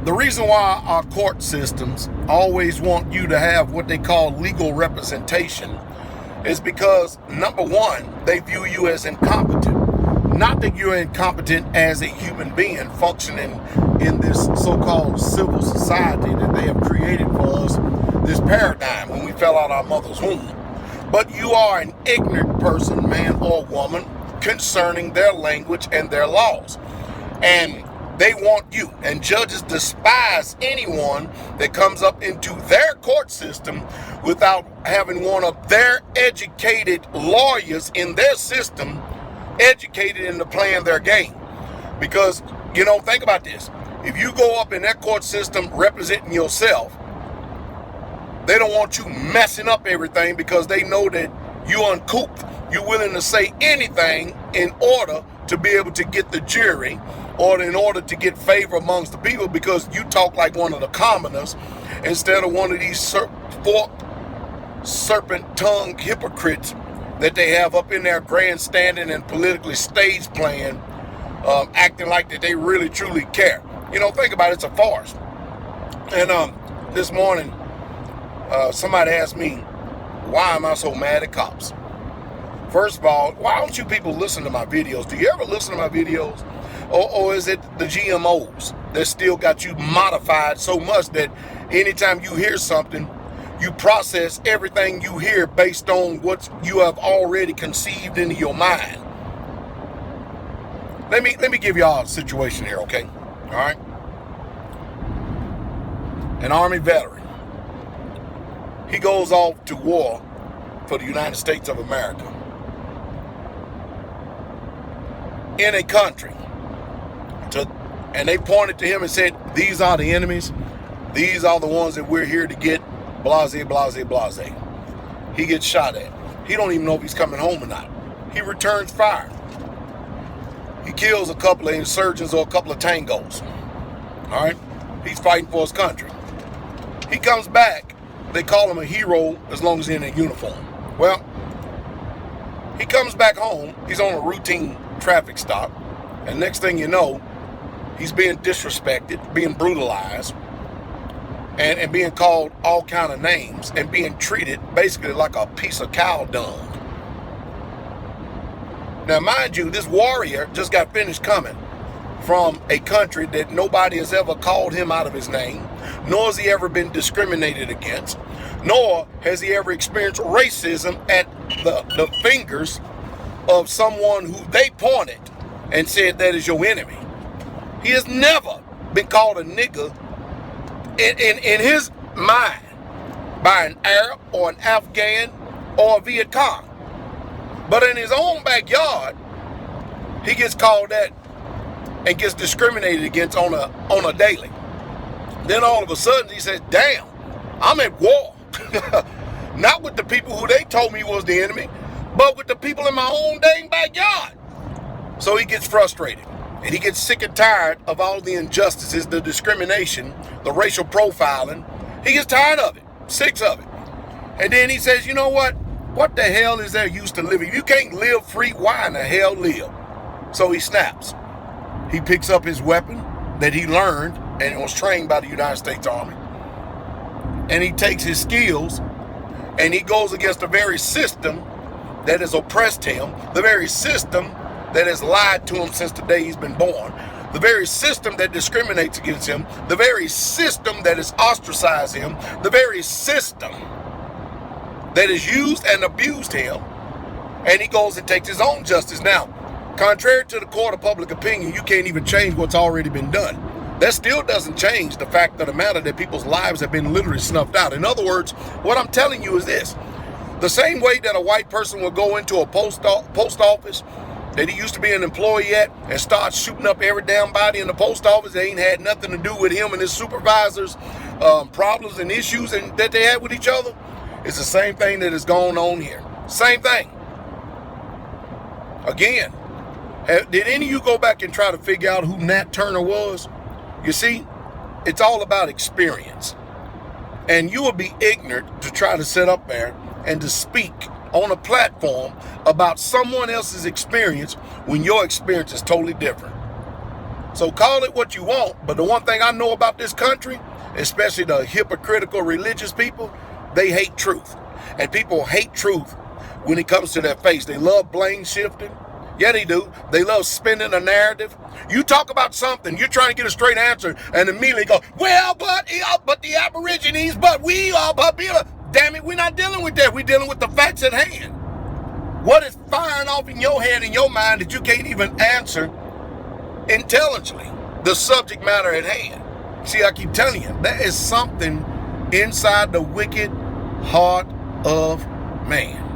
The reason why our court systems always want you to have what they call legal representation is because, number one, they view you as incompetent. Not that you're incompetent as a human being functioning in this so-called civil society that they have created for us, this paradigm when we fell out our mother's womb. But you are an ignorant person, man or woman, concerning their language and their laws. And they want you, and judges despise anyone that comes up into their court system without having one of their educated lawyers in their system educated into playing their game. Because, think about this. If you go up in their court system representing yourself, they don't want you messing up everything because they know that you're uncouth. You're willing to say anything in order to be able to get the jury or in order to get favor amongst the people because you talk like one of the commoners instead of one of these forked serpent-tongued hypocrites that they have up in there grandstanding and politically stage playing, acting like that they really truly care. Think about it, it's a farce. And this morning, somebody asked me, why am I so mad at cops? First of all, why don't you people listen to my videos? Do you ever listen to my videos? Or is it the GMOs that still got you modified so much that anytime you hear something, you process everything you hear based on what you have already conceived into your mind? Let me give y'all a situation here, okay? All right? An Army veteran. He goes off to war for the United States of America. In a country. And they pointed to him and said, these are the enemies. These are the ones that we're here to get. Blase, blase, blase. He gets shot at. He don't even know if he's coming home or not. He returns fire. He kills a couple of insurgents or a couple of tangos. All right? He's fighting for his country. He comes back. They call him a hero as long as he's in a uniform. Well, he comes back home. He's on a routine traffic stop. And next thing you know, he's being disrespected, being brutalized, and being called all kind of names and being treated basically like a piece of cow dung. Now, mind you, this warrior just got finished coming from a country that nobody has ever called him out of his name, nor has he ever been discriminated against, nor has he ever experienced racism at the fingers of someone who they pointed and said that is your enemy. He has never been called a nigger in his mind by an Arab or an Afghan or a Viet Cong. But in his own backyard, he gets called that and gets discriminated against on a daily. Then all of a sudden he says, damn, I'm at war. Not with the people who they told me was the enemy, but with the people in my own dang backyard. So he gets frustrated. And he gets sick and tired of all the injustices, the discrimination, the racial profiling. He gets tired of it, sick of it. And then he says, you know what? What the hell is there use to living? You can't live free. Why in the hell live? So he snaps. He picks up his weapon that he learned and was trained by the United States Army. And he takes his skills and he goes against the very system that has oppressed him, the very system that has lied to him since the day he's been born, the very system that discriminates against him, the very system that has ostracized him, the very system that has used and abused him, and he goes and takes his own justice. Now, contrary to the court of public opinion, you can't even change what's already been done. That still doesn't change the fact of the matter that people's lives have been literally snuffed out. In other words, what I'm telling you is this. The same way that a white person will go into a post office that he used to be an employee at and start shooting up every damn body in the post office that ain't had nothing to do with him and his supervisors' problems and issues that they had with each other, it's the same thing that is going on here. Same thing. Again, did any of you go back and try to figure out who Nat Turner was? You see, it's all about experience. And you will be ignorant to try to sit up there and to speak on a platform about someone else's experience when your experience is totally different. So call it what you want, but the one thing I know about this country, especially the hypocritical religious people, they hate truth. And people hate truth when it comes to their face. They love blame shifting. Yeah, they do. They love spinning a narrative. You talk about something, you're trying to get a straight answer, and immediately go, well, but the Aborigines, but we are, but damn it, we're not dealing with that. We're dealing with the facts at hand. What is firing off in your head, in your mind, that you can't even answer intelligently? The subject matter at hand. See, I keep telling you, there is something inside the wicked heart of man.